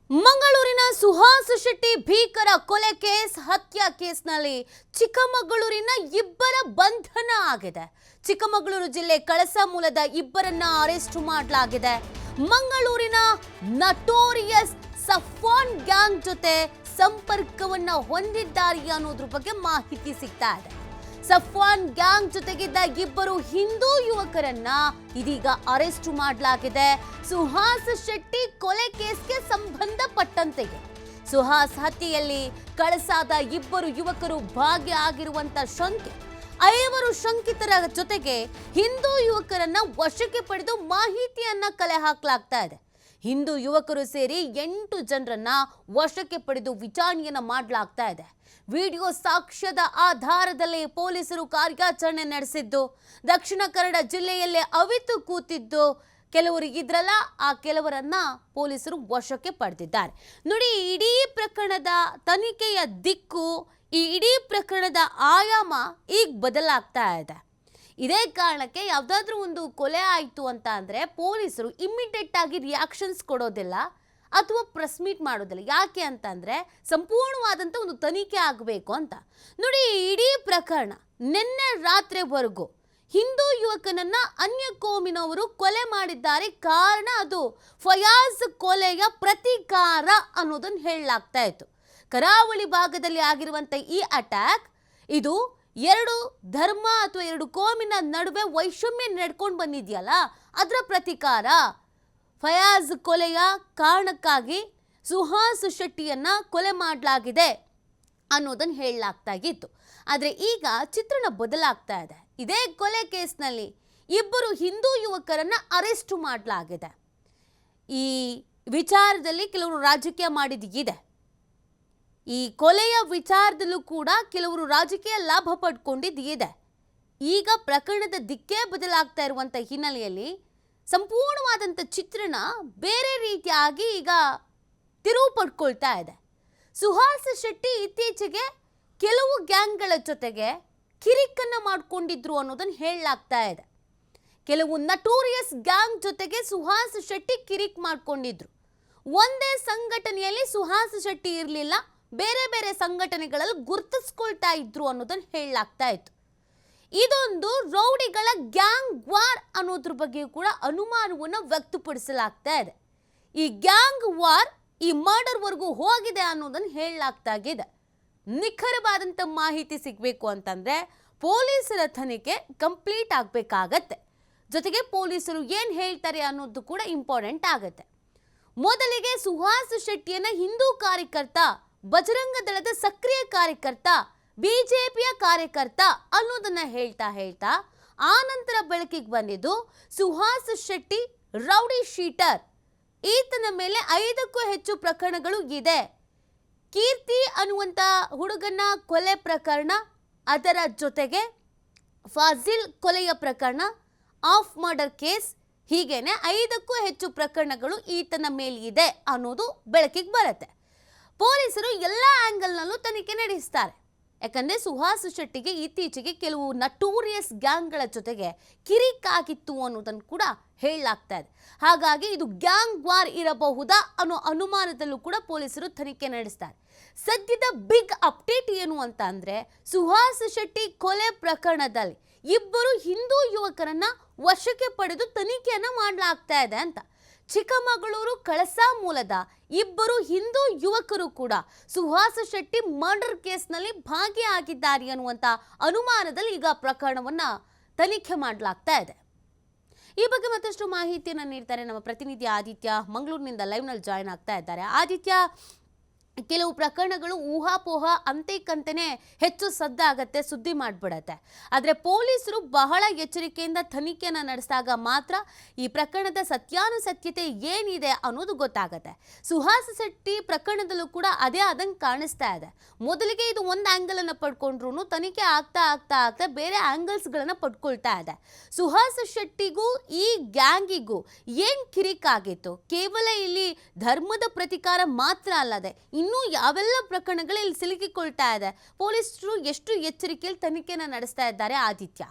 ಮಂಗಳೂರಿನ ಸುಹಾಸ್ ಶೆಟ್ಟಿ ಭೀಕರ ಕೊಲೆ ಕೇಸ್ ಹತ್ಯಾ ಕೇಸ್ನಲ್ಲಿ ಚಿಕ್ಕಮಗಳೂರಿನ ಇಬ್ಬರ ಬಂಧನ ಆಗಿದೆ. ಚಿಕ್ಕಮಗಳೂರು ಜಿಲ್ಲೆ ಕಳಸ ಮೂಲದ ಇಬ್ಬರನ್ನ ಅರೆಸ್ಟ್ ಮಾಡಲಾಗಿದೆ. ಮಂಗಳೂರಿನ ನಟೋರಿಯಸ್ ಸಫಾನ್ ಗ್ಯಾಂಗ್ ಜೊತೆ ಸಂಪರ್ಕವನ್ನ ಹೊಂದಿದ್ದಾರೆ ಅನ್ನೋದ್ರ ಬಗ್ಗೆ ಮಾಹಿತಿ ಸಿಗ್ತಾ ಇದೆ. ಸಫಾನ್ ಗ್ಯಾಂಗ್ ಜೊತೆಗಿದ್ದ ಇಬ್ಬರು ಹಿಂದೂ ಯುವಕರನ್ನ ಇದೀಗ ಅರೆಸ್ಟ್ ಮಾಡಲಾಗಿದೆ. ಸುಹಾಸ್ ಶೆಟ್ಟಿ ಕೊಲೆ ಕೇಸ್ಗೆ ಸಂಬಂಧಪಟ್ಟಂತೆಯೇ ಸುಹಾಸ್ ಹತ್ಯೆಯಲ್ಲಿ ಕಳಸಾದ ಇಬ್ಬರು ಯುವಕರು ಭಾಗಿಯಾಗಿರುವಂತ ಶಂಕೆ, 5 ಶಂಕಿತರ ಜೊತೆಗೆ ಹಿಂದೂ ಯುವಕರನ್ನ ವಶಕ್ಕೆ ಪಡೆದು ಮಾಹಿತಿಯನ್ನ ಕಲೆ ಹಾಕಲಾಗ್ತಾ ಇದೆ. ಹಿಂದೂ ಯುವಕರು ಸೇರಿ 8 ಜನರನ್ನ ವಶಕ್ಕೆ ಪಡೆದು ವಿಚಾರಣೆಯನ್ನ ಮಾಡಲಾಗ್ತಾ ಇದೆ. ವಿಡಿಯೋ ಸಾಕ್ಷ್ಯದ ಆಧಾರದಲ್ಲಿ ಪೊಲೀಸರು ಕಾರ್ಯಾಚರಣೆ ನಡೆಸಿದ್ದು, ದಕ್ಷಿಣ ಕನ್ನಡ ಜಿಲ್ಲೆಯಲ್ಲೇ ಅವಿತು ಕೂತಿದ್ದು ಕೆಲವರು ಇದ್ರಲ್ಲ, ಆ ಕೆಲವರನ್ನ ಪೊಲೀಸರು ವಶಕ್ಕೆ ಪಡೆದಿದ್ದಾರೆ. ನೋಡಿ, ಇಡೀ ಪ್ರಕರಣದ ತನಿಖೆಯ ದಿಕ್ಕು, ಈ ಇಡೀ ಪ್ರಕರಣದ ಆಯಾಮ ಈಗ ಬದಲಾಗ್ತಾ ಇದೆ. ಇದೇ ಕಾರಣಕ್ಕೆ ಯಾವುದಾದ್ರೂ ಒಂದು ಕೊಲೆ ಆಯಿತು ಅಂತ ಅಂದರೆ ಪೊಲೀಸರು ಇಮ್ಮಿಡಿಯೇಟ್ ಆಗಿ ರಿಯಾಕ್ಷನ್ಸ್ ಕೊಡೋದಿಲ್ಲ ಅಥವಾ ಪ್ರೆಸ್ ಮೀಟ್ ಮಾಡೋದಿಲ್ಲ. ಯಾಕೆ ಅಂತಂದರೆ ಸಂಪೂರ್ಣವಾದಂಥ ಒಂದು ತನಿಖೆ ಆಗಬೇಕು ಅಂತ. ನೋಡಿ, ಇಡೀ ಪ್ರಕರಣ ನಿನ್ನೆ ರಾತ್ರಿವರೆಗೂ ಹಿಂದೂ ಯುವಕನನ್ನ ಅನ್ಯ ಕೋಮಿನವರು ಕೊಲೆ ಮಾಡಿದ್ದಾರೆ. ಕಾರಣ ಅದು ಫಯಾಜ್ ಕೊಲೆಯ ಪ್ರತೀಕಾರ ಅನ್ನೋದನ್ನು ಹೇಳಲಾಗ್ತಾ ಇತ್ತು. ಕರಾವಳಿ ಭಾಗದಲ್ಲಿ ಆಗಿರುವಂಥ ಈ ಅಟ್ಯಾಕ್ ಇದು 2 ಧರ್ಮ ಅಥವಾ 2 ಕೋಮಿನ ನಡುವೆ ವೈಷಮ್ಯ ನಡ್ಕೊಂಡು ಬಂದಿದೆಯಲ್ಲ, ಅದರ ಪ್ರತೀಕಾರ. ಫಯಾಜ್ ಕೊಲೆಯ ಕಾರಣಕ್ಕಾಗಿ ಸುಹಾಸ್ ಶೆಟ್ಟಿಯನ್ನ ಕೊಲೆ ಮಾಡಲಾಗಿದೆ ಅನ್ನೋದನ್ನು ಹೇಳಲಾಗ್ತಾ ಇತ್ತು. ಆದರೆ ಈಗ ಚಿತ್ರಣ ಬದಲಾಗ್ತಾ ಇದೆ. ಇದೇ ಕೊಲೆ ಕೇಸ್ನಲ್ಲಿ ಇಬ್ಬರು ಹಿಂದೂ ಯುವಕರನ್ನ ಅರೆಸ್ಟ್ ಮಾಡಲಾಗಿದೆ. ಈ ವಿಚಾರದಲ್ಲಿ ಕೆಲವರು ರಾಜಕೀಯ ಮಾಡಿದೆ. ಈ ಕೊಲೆಯ ವಿಚಾರದಲ್ಲೂ ಕೂಡ ಕೆಲವರು ರಾಜಕೀಯ ಲಾಭ ಪಡ್ಕೊಂಡಿದೆ. ಈಗ ಪ್ರಕರಣದ ದಿಕ್ಕೇ ಬದಲಾಗ್ತಾ ಇರುವಂಥ ಹಿನ್ನೆಲೆಯಲ್ಲಿ ಸಂಪೂರ್ಣವಾದಂಥ ಚಿತ್ರಣ ಬೇರೆ ರೀತಿಯಾಗಿ ಈಗ ತಿರುವು ಪಡ್ಕೊಳ್ತಾ ಇದೆ. ಸುಹಾಸ್ ಶೆಟ್ಟಿ ಇತ್ತೀಚೆಗೆ ಕೆಲವು ಗ್ಯಾಂಗ್ಗಳ ಜೊತೆಗೆ ಕಿರಿಕನ್ನು ಮಾಡಿಕೊಂಡಿದ್ರು ಅನ್ನೋದನ್ನು ಹೇಳಲಾಗ್ತಾ ಇದೆ. ಕೆಲವು ನಟೋರಿಯಸ್ ಗ್ಯಾಂಗ್ ಜೊತೆಗೆ ಸುಹಾಸ್ ಶೆಟ್ಟಿ ಕಿರಿಕ್ ಮಾಡಿಕೊಂಡಿದ್ರು. ಒಂದೇ ಸಂಘಟನೆಯಲ್ಲಿ ಸುಹಾಸ್ ಶೆಟ್ಟಿ ಇರಲಿಲ್ಲ, ಬೇರೆ ಬೇರೆ ಸಂಘಟನೆಗಳಲ್ಲಿ ಗುರುತಿಸ್ಕೊಳ್ತಾ ಇದ್ರು ಅನ್ನೋದನ್ನು ಹೇಳಲಾಗ್ತಾ ಇತ್ತು. ಇದೊಂದು ರೌಡಿಗಳ ಗ್ಯಾಂಗ್ ವಾರ್ ಅನ್ನೋದ್ರ ಬಗ್ಗೆ ಕೂಡ ಅನುಮಾನವನ್ನು ವ್ಯಕ್ತಪಡಿಸಲಾಗ್ತಾ ಇದೆ. ಈ ಗ್ಯಾಂಗ್ ವಾರ್ ಈ ಮರ್ಡರ್ವರೆಗೂ ಹೋಗಿದೆ ಅನ್ನೋದನ್ನು ಹೇಳಲಾಗ್ತಾ ಇದೆ. ನಿಖರವಾದಂಥ ಮಾಹಿತಿ ಸಿಗಬೇಕು ಅಂತಂದರೆ ಪೊಲೀಸರ ತನಿಖೆ ಕಂಪ್ಲೀಟ್ ಆಗಬೇಕಾಗತ್ತೆ. ಜೊತೆಗೆ ಪೊಲೀಸರು ಏನು ಹೇಳ್ತಾರೆ ಅನ್ನೋದು ಕೂಡ ಇಂಪಾರ್ಟೆಂಟ್ ಆಗುತ್ತೆ. ಮೊದಲಿಗೆ ಸುಹಾಸ್ ಶೆಟ್ಟಿಯನ್ನ ಹಿಂದೂ ಕಾರ್ಯಕರ್ತ, ಬಜರಂಗ ದಳದ ಸಕ್ರಿಯ ಕಾರ್ಯಕರ್ತ, ಬಿಜೆಪಿಯ ಕಾರ್ಯಕರ್ತ ಅನ್ನೋದನ್ನ ಹೇಳ್ತಾ ಆ ನಂತರ ಬೆಳಕಿಗೆ ಬಂದಿದ್ದು ಸುಹಾಸ್ ಶೆಟ್ಟಿ ರೌಡಿ ಶೀಟರ್. ಈತನ ಮೇಲೆ 5ಕ್ಕೂ ಹೆಚ್ಚು ಪ್ರಕರಣಗಳು ಇದೆ. ಕೀರ್ತಿ ಅನ್ನುವಂಥ ಹುಡುಗನ ಕೊಲೆ ಪ್ರಕರಣ, ಅದರ ಜೊತೆಗೆ ಫಾಜಿಲ್ ಕೊಲೆಯ ಪ್ರಕರಣ, ಆಫ್ ಮರ್ಡರ್ ಕೇಸ್, ಹೀಗೇನೆ 5ಕ್ಕೂ ಹೆಚ್ಚು ಪ್ರಕರಣಗಳು ಈತನ ಮೇಲಿದೆ ಅನ್ನೋದು ಬೆಳಕಿಗೆ ಬರುತ್ತೆ. ಪೊಲೀಸರು ಎಲ್ಲ ಆ್ಯಂಗಲ್ನಲ್ಲೂ ತನಿಖೆ ನಡೆಸ್ತಾರೆ. ಯಾಕಂದರೆ ಸುಹಾಸ್ ಶೆಟ್ಟಿಗೆ ಇತ್ತೀಚೆಗೆ ಕೆಲವು ನಟೋರಿಯಸ್ ಗ್ಯಾಂಗ್ಗಳ ಜೊತೆಗೆ ಕಿರಿಕಾಗಿತ್ತು ಅನ್ನೋದನ್ನು ಕೂಡ ಹೇಳಲಾಗ್ತಾ ಇದೆ. ಹಾಗಾಗಿ ಇದು ಗ್ಯಾಂಗ್ ವಾರ್ ಇರಬಹುದಾ ಅನ್ನೋ ಅನುಮಾನದಲ್ಲೂ ಕೂಡ ಪೊಲೀಸರು ತನಿಖೆ ನಡೆಸ್ತಾರೆ. ಸದ್ಯದ ಬಿಗ್ ಅಪ್ಡೇಟ್ ಏನು ಅಂತ ಅಂದರೆ ಸುಹಾಸ್ ಶೆಟ್ಟಿ ಕೊಲೆ ಪ್ರಕರಣದಲ್ಲಿ ಇಬ್ಬರು ಹಿಂದೂ ಯುವಕರನ್ನ ವಶಕ್ಕೆ ಪಡೆದು ತನಿಖೆಯನ್ನು ಮಾಡಲಾಗ್ತಾ ಇದೆ ಅಂತ. ಚಿಕ್ಕಮಗಳೂರು ಕಳಸ ಮೂಲದ ಇಬ್ಬರು ಹಿಂದೂ ಯುವಕರು ಕೂಡ ಸುಹಾಸ್ ಶೆಟ್ಟಿ ಮರ್ಡರ್ ಕೇಸ್ನಲ್ಲಿ ಭಾಗಿಯಾಗಿದ್ದಾರೆ ಅನ್ನುವಂಥ ಅನುಮಾನದಲ್ಲಿ ಈಗ ಪ್ರಕರಣವನ್ನು ತನಿಖೆ ಮಾಡಲಾಗ್ತಾ ಇದೆ. ಈ ಬಗ್ಗೆ ಮತ್ತಷ್ಟು ಮಾಹಿತಿಯನ್ನು ನೀಡ್ತಾರೆ ನಮ್ಮ ಪ್ರತಿನಿಧಿ ಆದಿತ್ಯ. ಮಂಗಳೂರಿನಿಂದ ಲೈವ್ನಲ್ಲಿ ಜಾಯ್ನ್ ಆಗ್ತಾ ಇದ್ದಾರೆ. ಆದಿತ್ಯ, ಕೆಲವು ಪ್ರಕರಣಗಳು ಊಹಾಪೋಹ ಅಂತೆಕಂತೆಯೇ ಹೆಚ್ಚು ಸದ್ದಾಗತ್ತೆ, ಸುದ್ದಿ ಮಾಡಿಬಿಡತ್ತೆ. ಆದರೆ ಪೊಲೀಸರು ಬಹಳ ಎಚ್ಚರಿಕೆಯಿಂದ ತನಿಖೆಯನ್ನು ನಡೆಸಿದಾಗ ಮಾತ್ರ ಈ ಪ್ರಕರಣದ ಸತ್ಯಾನುಸತ್ಯತೆ ಏನಿದೆ ಅನ್ನೋದು ಗೊತ್ತಾಗತ್ತೆ. ಸುಹಾಸ್ ಶೆಟ್ಟಿ ಪ್ರಕರಣದಲ್ಲೂ ಕೂಡ ಅದೇ ಆದಂಗೆ ಕಾಣಿಸ್ತಾ ಇದೆ. ಮೊದಲಿಗೆ ಇದು ಒಂದು ಆ್ಯಂಗಲನ್ನು ಪಡ್ಕೊಂಡ್ರು ತನಿಖೆ ಆಗ್ತಾ ಬೇರೆ ಆ್ಯಂಗಲ್ಸ್ಗಳನ್ನು ಪಡ್ಕೊಳ್ತಾ ಇದೆ. ಸುಹಾಸ್ ಶೆಟ್ಟಿಗೂ ಈ ಗ್ಯಾಂಗಿಗೂ ಏನು ಕಿರಿಕಾಗಿತ್ತು? ಕೇವಲ ಇಲ್ಲಿ ಧರ್ಮದ ಪ್ರತೀಕಾರ ಮಾತ್ರ ಅಲ್ಲದೆ ಇನ್ನೂ ಯಾವೆಲ್ಲ ಪ್ರಕರಣಗಳಲ್ಲಿ ಸಿಲುಕಿಕೊಳ್ತಾ ಇದೆ? ಪೊಲೀಸರು ಎಷ್ಟು ಎಚ್ಚರಿಕೆಯಲ್ಲಿ ತನಿಖೆಯನ್ನು ನಡೆಸ್ತಾ ಇದ್ದಾರೆ ಆದಿತ್ಯ?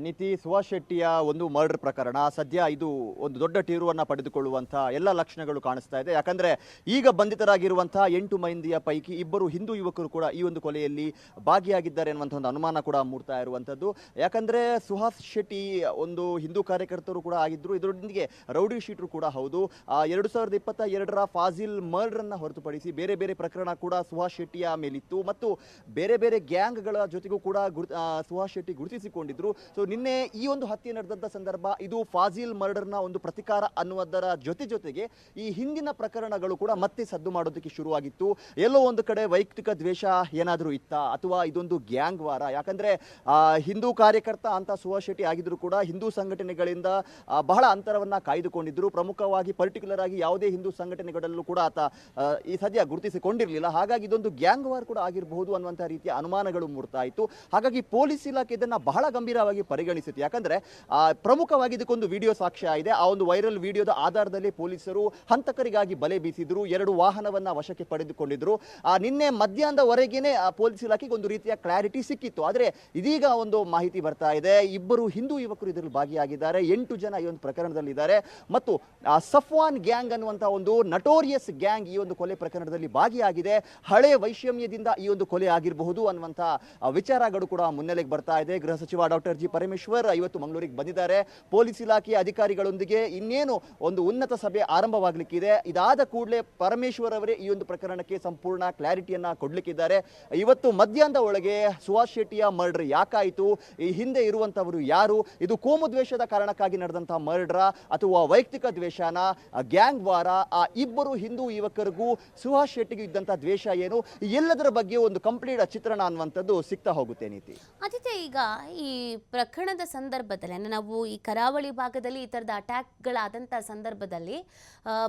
ನೀತಿ ಸುಹಾಸ್ ಶೆಟ್ಟಿಯ ಒಂದು ಮರ್ಡರ್ ಪ್ರಕರಣ ಸದ್ಯ ಇದು ಒಂದು ದೊಡ್ಡ ತೀರುವನ್ನು ಪಡೆದುಕೊಳ್ಳುವಂಥ ಎಲ್ಲ ಲಕ್ಷಣಗಳು ಕಾಣಿಸ್ತಾ ಇದೆ. ಯಾಕಂದರೆ ಈಗ ಬಂಧಿತರಾಗಿರುವಂತಹ 8 ಮಂದಿಯ ಪೈಕಿ ಇಬ್ಬರು ಹಿಂದೂ ಯುವಕರು ಕೂಡ ಈ ಒಂದು ಕೊಲೆಯಲ್ಲಿ ಭಾಗಿಯಾಗಿದ್ದಾರೆ ಅನ್ನುವಂಥ ಒಂದು ಅನುಮಾನ ಕೂಡ ಮೂಡ್ತಾ ಇರುವಂಥದ್ದು. ಯಾಕಂದರೆ ಸುಹಾಸ್ ಶೆಟ್ಟಿ ಒಂದು ಹಿಂದೂ ಕಾರ್ಯಕರ್ತರು ಕೂಡ ಆಗಿದ್ದರು, ಇದರೊಂದಿಗೆ ರೌಡಿ ಶೀಟರು ಕೂಡ ಹೌದು. 2022ರ ಫಾಜಿಲ್ ಮರ್ಡರನ್ನು ಹೊರತುಪಡಿಸಿ ಬೇರೆ ಬೇರೆ ಪ್ರಕರಣ ಕೂಡ ಸುಹಾಸ್ ಶೆಟ್ಟಿಯ ಮೇಲಿತ್ತು ಮತ್ತು ಬೇರೆ ಬೇರೆ ಗ್ಯಾಂಗ್ಗಳ ಜೊತೆಗೂ ಕೂಡ ಸುಹಾಸ್ ಶೆಟ್ಟಿ ಗುರುತಿಸಿಕೊಂಡಿದ್ರು. ಸೊ ನಿನ್ನೆ ಈ ಒಂದು ಹತ್ಯೆ ನಡೆದಂಥ ಸಂದರ್ಭ ಇದು ಫಾಜಿಲ್ ಮರ್ಡರ್ನ ಒಂದು ಪ್ರತಿಕಾರ ಅನ್ನುವುದರ ಜೊತೆಗೆ ಈ ಹಿಂದಿನ ಪ್ರಕರಣಗಳು ಕೂಡ ಮತ್ತೆ ಸದ್ದು ಮಾಡೋದಕ್ಕೆ ಶುರುವಾಗಿತ್ತು. ಎಲ್ಲೋ ಒಂದು ಕಡೆ ವೈಯಕ್ತಿಕ ದ್ವೇಷ ಏನಾದರೂ ಇತ್ತಾ ಅಥವಾ ಇದೊಂದು ಗ್ಯಾಂಗ್ ವಾರ? ಯಾಕಂದ್ರೆ ಹಿಂದೂ ಕಾರ್ಯಕರ್ತ ಅಂತ ಸುಹಾಸ್ ಶೆಟ್ಟಿ ಆಗಿದ್ರು ಕೂಡ ಹಿಂದೂ ಸಂಘಟನೆಗಳಿಂದ ಬಹಳ ಅಂತರವನ್ನ ಕಾಯ್ದುಕೊಂಡಿದ್ರು. ಪ್ರಮುಖವಾಗಿ ಪರ್ಟಿಕ್ಯುಲರ್ ಆಗಿ ಯಾವುದೇ ಹಿಂದೂ ಸಂಘಟನೆಗಳಲ್ಲೂ ಕೂಡ ಆತ ಈ ಸದ್ಯ ಗುರುತಿಸಿಕೊಂಡಿರಲಿಲ್ಲ. ಹಾಗಾಗಿ ಇದೊಂದು ಗ್ಯಾಂಗ್ ವಾರ್ ಕೂಡ ಆಗಿರಬಹುದು ಅನ್ನುವಂಥ ರೀತಿಯ ಅನುಮಾನಗಳು ಮೂಡ್ತಾ ಇತ್ತು. ಹಾಗಾಗಿ ಪೊಲೀಸ್ ಇಲಾಖೆ ಇದನ್ನ ಬಹಳ ಗಂಭೀರವಾಗಿ ಪರಿಗಣಿಸಿತು. ಯಾಕಂದ್ರೆ ಪ್ರಮುಖವಾಗಿ ಇದಕ್ಕೊಂದು ವಿಡಿಯೋ ಸಾಕ್ಷ್ಯ ಇದೆ. ಆ ಒಂದು ವೈರಲ್ ವಿಡಿಯೋದ ಆಧಾರದಲ್ಲಿ ಪೊಲೀಸರು ಹಂತಕರಿಗಾಗಿ ಬಲೆ ಬೀಸಿದ್ರು, 2 ವಾಹನವನ್ನ ವಶಕ್ಕೆ ಪಡೆದುಕೊಂಡಿದ್ರು. ನಿನ್ನೆ ಮಧ್ಯಾಹ್ನದವರೆಗೇನೆ ಪೊಲೀಸ್ ಇಲಾಖೆಗೆ ಒಂದು ರೀತಿಯ ಕ್ಲಾರಿಟಿ ಸಿಕ್ಕಿತ್ತು. ಆದ್ರೆ ಇದೀಗ ಒಂದು ಮಾಹಿತಿ ಬರ್ತಾ ಇದೆ, ಇಬ್ಬರು ಹಿಂದೂ ಯುವಕರು ಇದರಲ್ಲಿ ಭಾಗಿಯಾಗಿದ್ದಾರೆ, 8 ಜನ ಈ ಒಂದು ಪ್ರಕರಣದಲ್ಲಿದ್ದಾರೆ ಮತ್ತು ಸಫ್ವಾನ್ ಗ್ಯಾಂಗ್ ಅನ್ನುವಂಥ ಒಂದು ನಟೋರಿಯಸ್ ಗ್ಯಾಂಗ್ ಈ ಒಂದು ಕೊಲೆ ಪ್ರಕರಣದಲ್ಲಿ ಭಾಗಿಯಾಗಿದೆ. ಹಳೆ ವೈಷಮ್ಯದಿಂದ ಈ ಒಂದು ಕೊಲೆ ಆಗಿರಬಹುದು ಅನ್ನುವಂಥ ವಿಚಾರಗಳು ಕೂಡ ಮುನ್ನೆಲೆಗೆ ಬರ್ತಾ ಇದೆ. ಗೃಹ ಸಚಿವ ಡಾಕ್ಟರ್ ಜಿ ಪರಮೇಶ್ವರ್ ಇವತ್ತು ಮಂಗಳೂರಿಗೆ ಬಂದಿದ್ದಾರೆ. ಪೊಲೀಸ್ ಇಲಾಖೆಯ ಅಧಿಕಾರಿಗಳೊಂದಿಗೆ ಇನ್ನೇನು ಒಂದು ಉನ್ನತ ಸಭೆ ಆರಂಭವಾಗಲಿಕ್ಕಿದೆ. ಇದಾದ ಕೂಡಲೇ ಪರಮೇಶ್ವರ್ ಅವರೇ ಈ ಒಂದು ಪ್ರಕರಣಕ್ಕೆ ಸಂಪೂರ್ಣ ಕ್ಲಾರಿಟಿಯನ್ನ ಕೊಡ್ಲಿಕ್ಕಿದ್ದಾರೆ. ಇವತ್ತು ಮಧ್ಯಾಹ್ನದ ಒಳಗೆ ಸುಹಾಸ್ ಶೆಟ್ಟಿಯ ಮರ್ಡರ್ ಯಾಕಾಯಿತು, ಈ ಹಿಂದೆ ಇರುವಂತವರು ಯಾರು, ಇದು ಕೋಮು ದ್ವೇಷದ ಕಾರಣಕ್ಕಾಗಿ ನಡೆದಂತಹ ಮರ್ಡರ್ ಅಥವಾ ವೈಯಕ್ತಿಕ ದ್ವೇಷನ, ಗ್ಯಾಂಗ್ ವಾರ, ಆ ಇಬ್ಬರು ಹಿಂದೂ ಯುವಕರಿಗೂ ಸುಹಾಸ್ ಶೆಟ್ಟಿಗೂ ಇದ್ದಂತಹ ದ್ವೇಷ ಏನು, ಎಲ್ಲದರ ಬಗ್ಗೆ ಒಂದು ಕಂಪ್ಲೀಟ್ ಚಿತ್ರಣ ಅನ್ನುವಂಥದ್ದು ಸಿಗ್ತಾ ಹೋಗುತ್ತೆ. ನೀತಿ ಆದಿತ್ಯ, ಈಗ ಈ ಪ್ರಕರಣದ ಸಂದರ್ಭದಲ್ಲಿ ನಾವು ಈ ಕರಾವಳಿ ಭಾಗದಲ್ಲಿ ಈ ಥರದ ಅಟ್ಯಾಕ್ಗಳಾದಂಥ ಸಂದರ್ಭದಲ್ಲಿ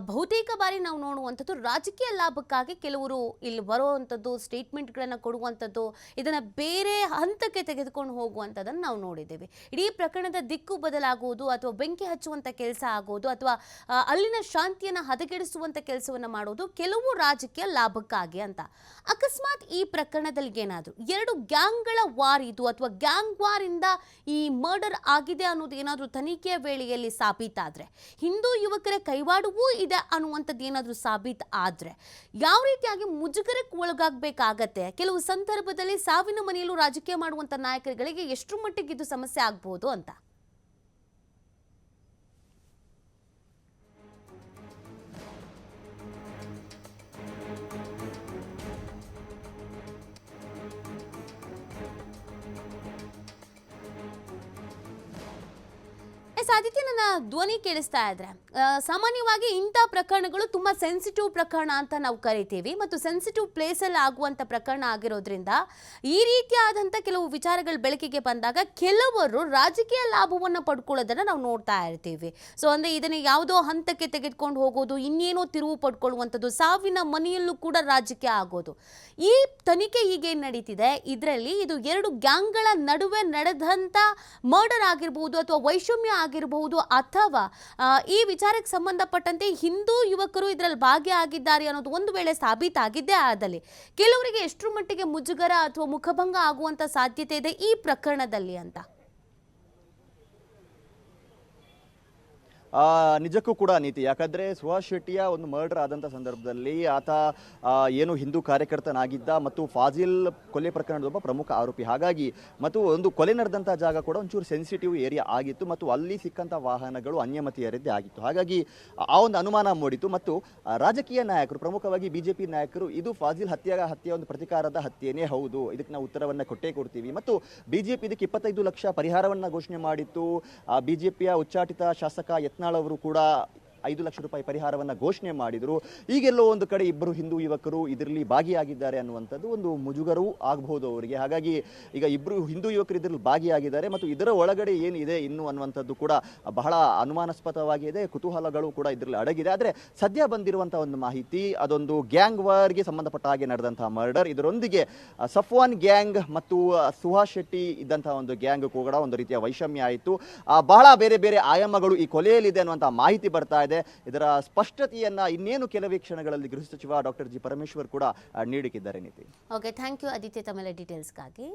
ಬಹುತೇಕ ಬಾರಿ ನಾವು ನೋಡುವಂಥದ್ದು ರಾಜಕೀಯ ಲಾಭಕ್ಕಾಗಿ ಕೆಲವರು ಇಲ್ಲಿ ಬರುವಂಥದ್ದು, ಸ್ಟೇಟ್ಮೆಂಟ್ಗಳನ್ನು ಕೊಡುವಂಥದ್ದು, ಇದನ್ನು ಬೇರೆ ಹಂತಕ್ಕೆ ತೆಗೆದುಕೊಂಡು ಹೋಗುವಂಥದ್ದನ್ನು ನಾವು ನೋಡಿದ್ದೇವೆ. ಇಡೀ ಪ್ರಕರಣದ ದಿಕ್ಕು ಬದಲಾಗುವುದು ಅಥವಾ ಬೆಂಕಿ ಹಚ್ಚುವಂಥ ಕೆಲಸ ಆಗುವುದು ಅಥವಾ ಅಲ್ಲಿನ ಶಾಂತಿಯನ್ನು ಹದಗೆಡಿಸುವಂಥ ಕೆಲಸವನ್ನು ಮಾಡೋದು ಕೆಲವು ರಾಜಕೀಯ ಲಾಭಕ್ಕಾಗಿ ಅಂತ. ಅಕಸ್ಮಾತ್ ಈ ಪ್ರಕರಣದಲ್ಲಿ ಏನಾದರೂ 2 ಗ್ಯಾಂಗ್ಗಳ ವಾರ್ ಇದು ಅಥವಾ ಗ್ಯಾಂಗ್ ವಾರ್ ಇಂದ ಈ ಮರ್ಡರ್ ಆಗಿದೆ ಅನ್ನೋದು ಏನಾದರೂ ತನಿಖೆಯ ವೇಳೆಯಲ್ಲಿ ಸಾಬೀತಾದ್ರೆ, ಹಿಂದೂ ಯುವಕರ ಕೈವಾಡವೂ ಇದೆ ಅನ್ನುವಂಥದ್ದು ಏನಾದರೂ ಸಾಬೀತು ಆದ್ರೆ ಯಾವ ರೀತಿಯಾಗಿ ಮುಜುಗರಕ್ಕೆ ಒಳಗಾಗಬೇಕಾಗತ್ತೆ? ಕೆಲವು ಸಂದರ್ಭದಲ್ಲಿ ಸಾವಿನ ಮನೆಯಲ್ಲೂ ರಾಜಕೀಯ ಮಾಡುವಂಥ ನಾಯಕರುಗಳಿಗೆ ಎಷ್ಟು ಮಟ್ಟಿಗೆ ಇದು ಸಮಸ್ಯೆ ಆಗ್ಬೋದು ಅಂತ. ಆದಿತ್ಯ, ನನ್ನ ಧ್ವನಿ ಕೇಳಿಸ್ತಾ ಇದ್ರೆ ಸಾಮಾನ್ಯವಾಗಿ ಇಂಥ ಪ್ರಕರಣಗಳು ತುಂಬಾ ಸೆನ್ಸಿಟಿವ್ ಪ್ರಕರಣ ಅಂತ ನಾವು ಕರಿತೀವಿ ಮತ್ತು ಸೆನ್ಸಿಟಿವ್ ಪ್ಲೇಸಲ್ಲಿ ಆಗುವಂಥ ಪ್ರಕರಣ ಆಗಿರೋದ್ರಿಂದ ಈ ರೀತಿಯಾದಂಥ ಕೆಲವು ವಿಚಾರಗಳು ಬೆಳಕಿಗೆ ಬಂದಾಗ ಕೆಲವರು ರಾಜಕೀಯ ಲಾಭವನ್ನು ಪಡ್ಕೊಳ್ಳೋದನ್ನು ನಾವು ನೋಡ್ತಾ ಇರ್ತೀವಿ. ಸೊ ಅಂದರೆ ಇದನ್ನು ಯಾವುದೋ ಹಂತಕ್ಕೆ ತೆಗೆದುಕೊಂಡು ಹೋಗೋದು, ಇನ್ನೇನೋ ತಿರುವು ಪಡ್ಕೊಳ್ಳುವಂಥದ್ದು, ಸಾವಿನ ಮನೆಯಲ್ಲೂ ಕೂಡ ರಾಜಕೀಯ ಆಗೋದು. ಈ ತನಿಖೆ ಈಗೇನು ನಡೀತಿದೆ ಇದರಲ್ಲಿ ಇದು 2 ಗ್ಯಾಂಗ್ಗಳ ನಡುವೆ ನಡೆದಂಥ ಮರ್ಡರ್ ಆಗಿರ್ಬೋದು ಅಥವಾ ವೈಷಮ್ಯ ಆಗಿರಬಹುದು ಅಥವಾ ಈ ವಿಚಾರಕ್ಕೆ ಸಂಬಂಧಪಟ್ಟಂತೆ ಹಿಂದೂ ಯುವಕರು ಇದರಲ್ಲಿ ಭಾಗಿಯಾಗಿದ್ದಾರೆ ಅನ್ನೋದು ಒಂದು ವೇಳೆ ಸಾಬೀತಾಗಿದ್ದೇ ಆದಲ್ಲಿ ಕೆಲವರಿಗೆ ಎಷ್ಟರ ಮಟ್ಟಿಗೆ ಮುಜುಗರ ಅಥವಾ ಮುಖಭಂಗ ಆಗುವಂತ ಸಾಧ್ಯತೆ ಇದೆ ಈ ಪ್ರಕರಣದಲ್ಲಿ ಅಂತ? ನಿಜಕ್ಕೂ ಕೂಡ ನೀತಿ. ಯಾಕಂದರೆ ಸುಹಾಸ್ ಶೆಟ್ಟಿಯ ಒಂದು ಮರ್ಡರ್ ಆದಂಥ ಸಂದರ್ಭದಲ್ಲಿ ಆತ ಏನು ಹಿಂದೂ ಕಾರ್ಯಕರ್ತನಾಗಿದ್ದ ಮತ್ತು ಫಾಜಿಲ್ ಕೊಲೆ ಪ್ರಕರಣದ ಒಬ್ಬ ಪ್ರಮುಖ ಆರೋಪಿ. ಹಾಗಾಗಿ ಮತ್ತು ಒಂದು ಕೊಲೆ ನಡೆದಂಥ ಜಾಗ ಕೂಡ ಒಂಚೂರು ಸೆನ್ಸಿಟಿವ್ ಏರಿಯಾ ಆಗಿತ್ತು ಮತ್ತು ಅಲ್ಲಿ ಸಿಕ್ಕಂಥ ವಾಹನಗಳು ಅನ್ಯಮತೀಯರದ್ದೇ ಆಗಿತ್ತು. ಹಾಗಾಗಿ ಆ ಒಂದು ಅನುಮಾನ ಮೂಡಿತು ಮತ್ತು ರಾಜಕೀಯ ನಾಯಕರು, ಪ್ರಮುಖವಾಗಿ BJP ನಾಯಕರು, ಇದು ಫಾಜಿಲ್ ಹತ್ಯೆ ಒಂದು ಪ್ರತಿಕಾರದ ಹತ್ಯೆನೇ ಹೌದು, ಇದಕ್ಕೆ ನಾವು ಉತ್ತರವನ್ನು ಕೊಟ್ಟೇ ಕೊಡ್ತೀವಿ ಮತ್ತು BJP ಇದಕ್ಕೆ 25 ಲಕ್ಷ ಪರಿಹಾರವನ್ನು ಘೋಷಣೆ ಮಾಡಿತ್ತು. BJPಯ ಉಚ್ಚಾಟಿತ ಶಾಸಕ ಯತ್ನಾಳ್ ಅವರು ಕೂಡ 5 ಲಕ್ಷ ರೂಪಾಯಿ ಪರಿಹಾರವನ್ನು ಘೋಷಣೆ ಮಾಡಿದರು. ಈಗೆಲ್ಲೋ ಒಂದು ಕಡೆ ಇಬ್ಬರು ಹಿಂದೂ ಯುವಕರು ಇದರಲ್ಲಿ ಭಾಗಿಯಾಗಿದ್ದಾರೆ ಅನ್ನುವಂಥದ್ದು ಒಂದು ಮುಜುಗರವೂ ಆಗಬಹುದು ಅವರಿಗೆ. ಹಾಗಾಗಿ ಈಗ ಇಬ್ಬರು ಹಿಂದೂ ಯುವಕರು ಇದರಲ್ಲಿ ಭಾಗಿಯಾಗಿದ್ದಾರೆ ಮತ್ತು ಇದರ ಒಳಗಡೆ ಏನಿದೆ ಇನ್ನು ಅನ್ನುವಂಥದ್ದು ಕೂಡ ಬಹಳ ಅನುಮಾನಾಸ್ಪದವಾಗಿದೆ, ಕುತೂಹಲಗಳು ಕೂಡ ಇದರಲ್ಲಿ ಅಡಗಿದೆ. ಆದರೆ ಸದ್ಯ ಬಂದಿರುವಂಥ ಒಂದು ಮಾಹಿತಿ ಅದೊಂದು ಗ್ಯಾಂಗ್ ವಾರ್ಗೆ ಸಂಬಂಧಪಟ್ಟ ಹಾಗೆ ನಡೆದಂತಹ ಮರ್ಡರ್, ಇದರೊಂದಿಗೆ ಸಫ್ವಾನ್ ಗ್ಯಾಂಗ್ ಮತ್ತು ಸುಹಾಸ್ ಶೆಟ್ಟಿ ಇದ್ದಂತಹ ಒಂದು ಗ್ಯಾಂಗ್ ಕೂಡ ಒಂದು ರೀತಿಯ ವೈಷಮ್ಯ ಆಯಿತು. ಬಹಳ ಬೇರೆ ಬೇರೆ ಆಯಾಮಗಳು ಈ ಕೊಲೆಯಲ್ಲಿದೆ ಅನ್ನುವಂಥ ಮಾಹಿತಿ ಬರ್ತಾ ಇದೆ. ಇದರ ಸ್ಪಷ್ಟತೆಯನ್ನ ಇನ್ನೇನು ಕೆಲವೇ ಕ್ಷಣಗಳಲ್ಲಿ ಗೃಹ ಸಚಿವ ಡಾಕ್ಟರ್ ಜಿ ಪರಮೇಶ್ವರ್ ಕೂಡ ನೀಡಿದ್ದಾರೆ. ನೀತಿ. ಓಕೆ, ಥ್ಯಾಂಕ್ ಯು ಆದಿತ್ಯ ತಮ್ಮೆಲ್ಲ ಡೀಟೇಲ್ಸ್ಗಾಗಿ.